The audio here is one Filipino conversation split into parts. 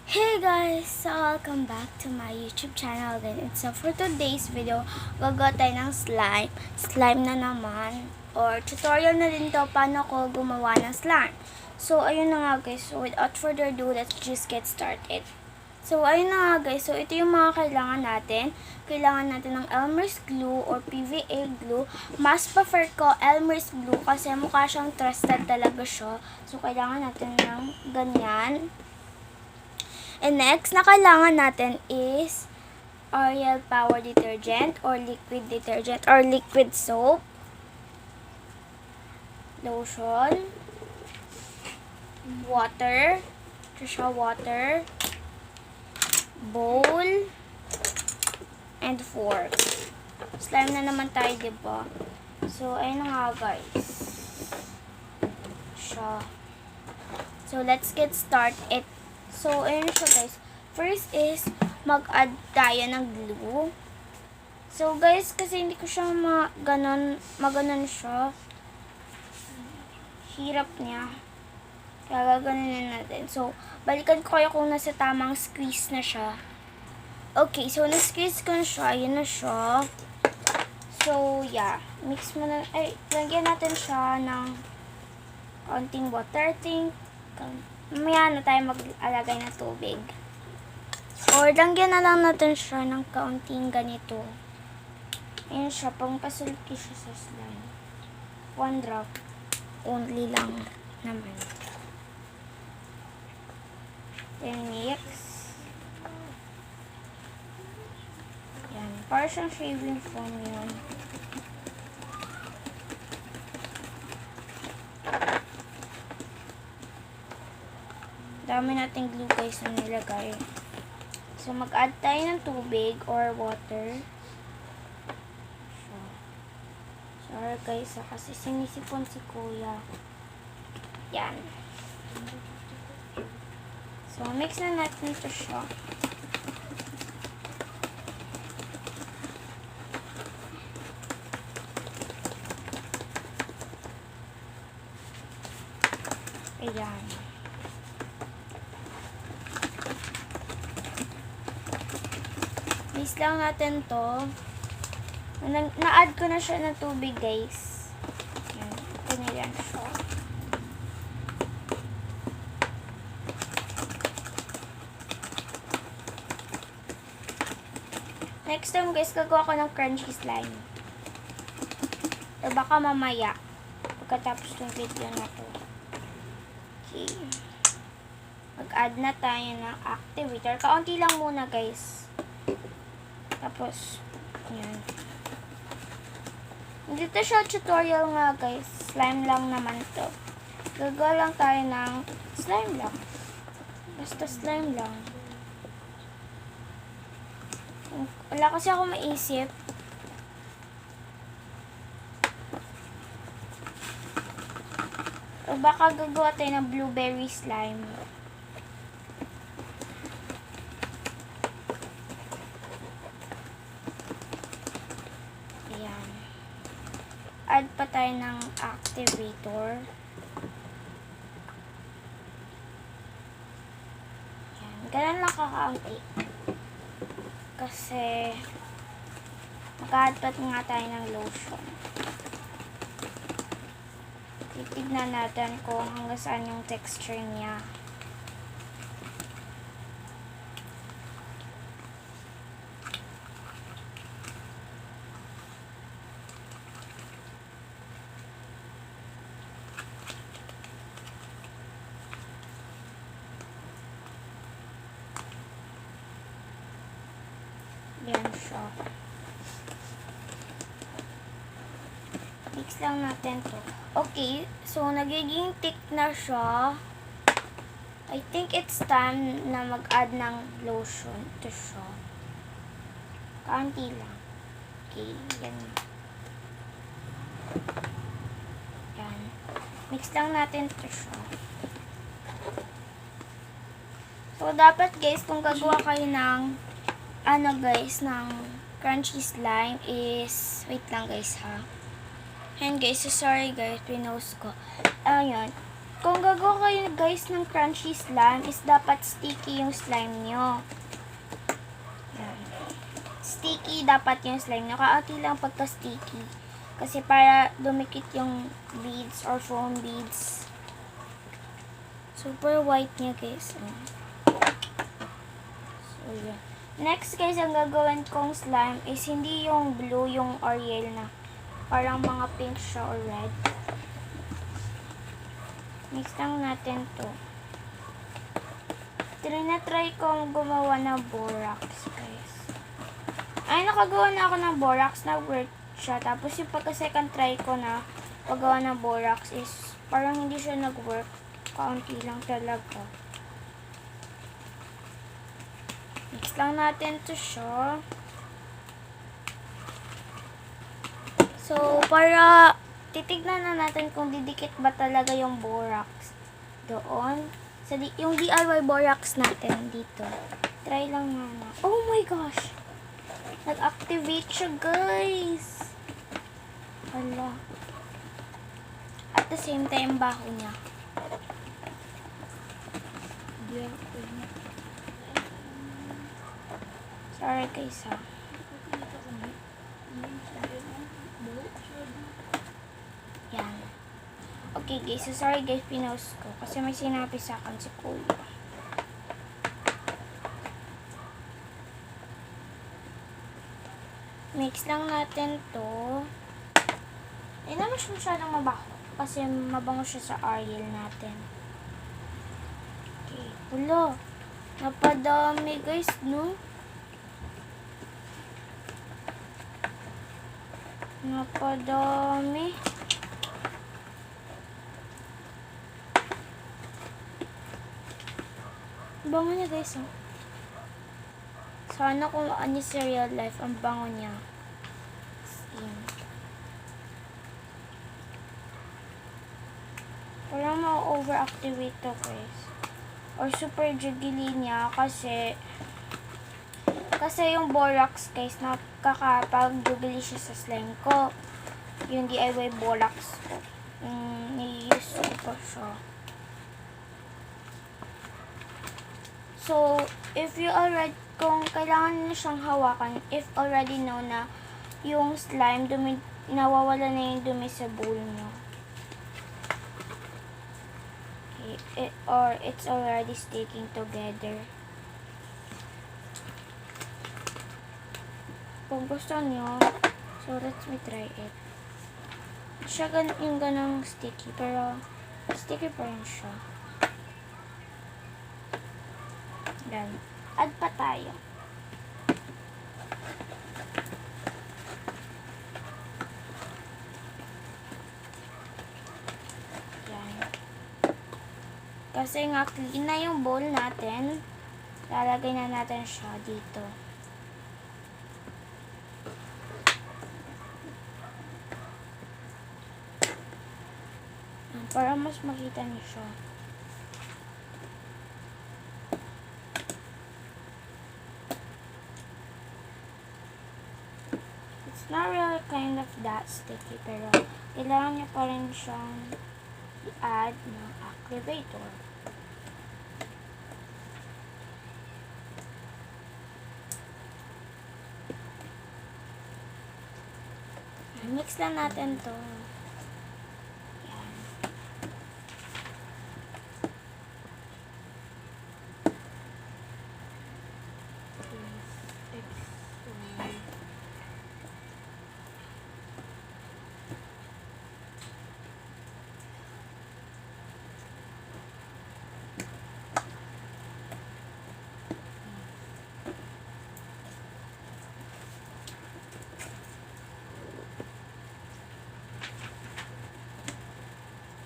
Hey guys! So, welcome back to my YouTube channel again. And so, for today's video, gagawa tayo ng slime. Slime na naman. Or, tutorial na din to paano ko gumawa ng slime. So, ayun na nga guys. So, without further ado, let's just get started. So, ayun na nga guys. So, ito yung mga kailangan natin. Kailangan natin ng Elmer's glue or PVA glue. Mas prefer ko Elmer's glue kasi mukha siyang trusted talaga siya. So, kailangan natin ng ganyan. And next na kailangan natin is Ariel Power Detergent or liquid detergent or liquid soap, lotion, water, water, bowl, and fork. Slime na naman tayo, diba? So, ayun na nga guys. So, let's get started. So, ayun siya guys. First is, mag-add tayo ng glue. So, guys, kasi hindi ko siya maganon siya. Hirap niya. Kaya gaganunin natin. So, balikan ko kayo kung nasa tamang squeeze na siya. Okay, so, na-squeeze ko na siya. Ayun na siya. So, yeah. Mix mo na. Ay, lagyan natin siya ng konting water. Mamaya na tayo mag-alagay ng tubig. Or, lagyan na lang natin siya ng kaunting ganito. Ayan siya, pang pasulki siya sa slime. 1 drop. Only lang naman. Then, mix. Yan. Para siyang shaving foam yun. Dami nating glue guys na nilagay. So, mag-add tayo ng tubig or water. Sorry guys, kasi sinisipon si kuya. Yan. So, mix na natin ito siya. Ayan. Mix lang natin to. Na-add ko na siya ng tubig, guys. Yan. Ito na yan siya. Next time, guys, gagawa ko ng crunchy slime. O baka mamaya. Pagkatapos ng video na to. Okay. Mag-add na tayo ng activator. Kaunti lang muna, guys. Tapos, yan. Dito siya tutorial nga guys. Slime lang naman to. Gagawa lang tayo ng slime lang. Basta slime lang. Wala kasi ako maisip. O baka gagawa tayo ng blueberry slime. Add pa tayo ng activator. Yan. Ganun lang kakaunti. Kasi mag-add pa nga tayo ng lotion. Titignan natin kung hanggang saan yung texture niya. Yan siya. Mix lang natin to. Okay, so nagiging thick na siya. I think it's time na mag-add ng lotion. Ito siya. Kaunti lang. Okay, yan. Yan. Mix lang natin ito siya. So, dapat guys, kung gagawa kayo ng ng crunchy slime is, wait lang guys ha. And guys, so sorry guys, pinost ko. Ayun. Kung gagawa kayo guys ng crunchy slime, is dapat sticky yung slime nyo. Yan. Sticky dapat yung slime nyo. Kaunti lang pagka-sticky. Kasi para dumikit yung beads or foam beads. Super white niya guys. So, yan. Next guys, ang gagawin kong slime is hindi yung blue, yung Ariel na parang mga pink siya or red. Mix lang natin to. Try ko gumawa ng borax, guys. Ay, nakagawa na ako ng borax na work siya. Tapos yung pagka-second try ko na paggawa ng borax is parang hindi siya nag-work. Kaunti lang talaga. Mix lang natin to siya. So, para titignan na natin kung didikit ba talaga yung borax doon. Yung DIY borax natin dito. Try lang muna. Oh my gosh! Nag-activate siya, guys! Hala. At the same time, baho niya. Sorry, guys, ha. Yan. Okay guys, so sorry guys, pinost ko. Kasi may sinabi sa akin si Kuya. Mix lang natin to. Hindi naman siya masyadong mabaho. Kasi mabango siya sa Ariel natin. Okay. Wala. Napadami guys, no? Napadami. Bango niya guys, oh. Sana kung ano sa real life, ang bango niya. Parang ma-overactivate to guys. Or super jiggly niya kasi yung borax guys, nakakapag-jiggly siya sa slime ko. Yung DIY borax ko. Ni-use ko siya. So, if you already, kung kailangan nyo siyang hawakan, if already know na yung slime, nawawala na yung dumi sa bowl nyo. Okay, or it's already sticking together. Kung gusto nyo, so let's me try it. Siya yung ganang sticky, pero sticky pa rin siya. Yan. Add pa tayo. Yan. Kasi nga clean na yung bowl natin, lalagay na natin siya dito. Para mas makita niyo siya. It's not really kind of that sticky, pero kailangan niyo pa rin siyang i-add ng activator. Mix lang natin to.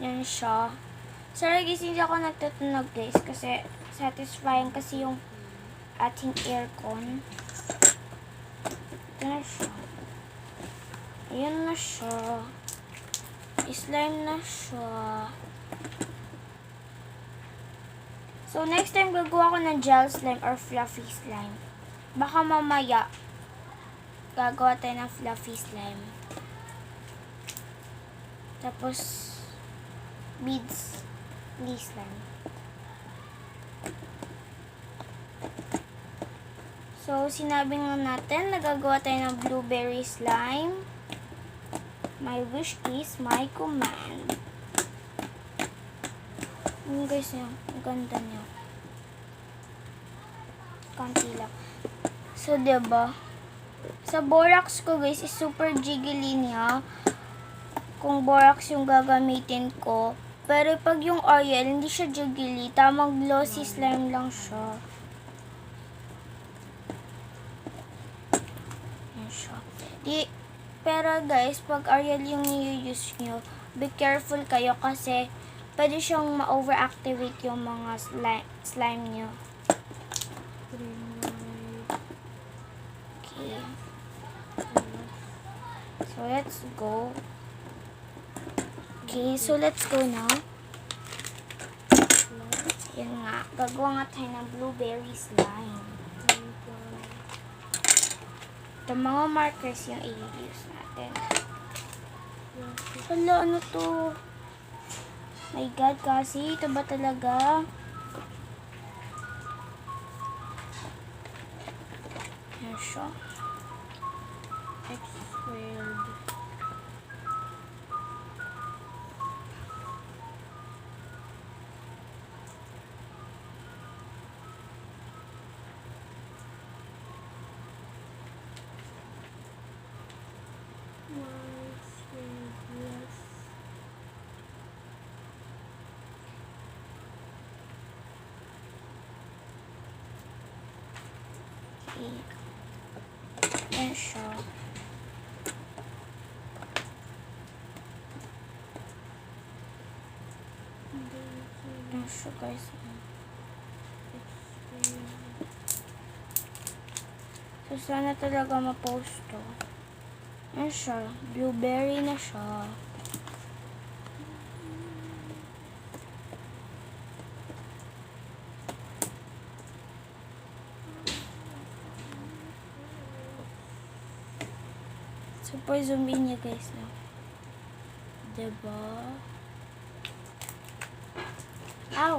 Yan siya. Sorry guys, hindi ako nagtutunog guys kasi satisfying kasi yung ating aircon. Ito na siya. Ayan na siya. Slime na siya. So next time gagawa ko ng gel slime or fluffy slime. Baka mamaya gagawa tayo ng fluffy slime. Tapos beads. Please lang. So, sinabi nga natin, nagagawa tayo ng blueberry slime. My wish is my command. Yung guys niya, ang ganda niya. Kanti lang. So, diba? Sa borax ko guys, is super jiggly niya. Kung borax yung gagamitin ko. Pero pag yung oil, hindi siya jiggly. Tamang glossy slime lang siya. Yan siya. Pero guys, pag Ariel yung i-use nyo, be careful kayo kasi pwede siyang ma-overactivate yung mga slime nyo. Okay. So, let's go. Okay, so let's go now. Yan nga, gagawa nga tayo ng blueberry slime. Ito mga markers yung i-use natin. Hala, ano to? My God, kasi ito ba talaga? Yan siya. X squared. Yan siya. Yan siya guys. So sana talaga ma-post to. Yan siya. Blueberry na siya. Super zombie niya guys na. Diba? Ow!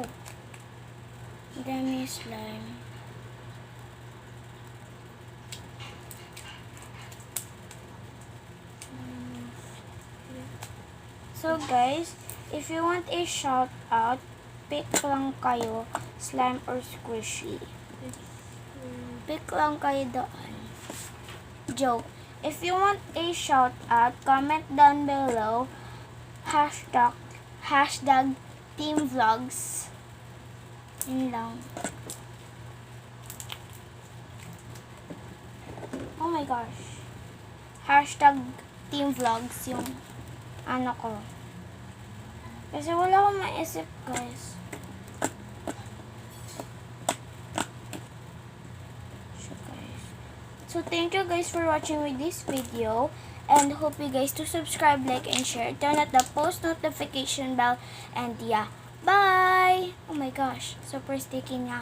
Dami slime. So guys, if you want a shout out, pick lang kayo slime or squishy. Pick lang kayo doon. Joke. If you want a shout out, comment down below hashtag team vlogs. Yun lang. Oh my gosh. Hashtag team vlogs yung ano ko. Kasi wala akong maisip guys. So, thank you guys for watching with this video. And hope you guys to subscribe, like, and share. Turn on the post notification bell. And yeah, bye! Oh my gosh, super sticky nga.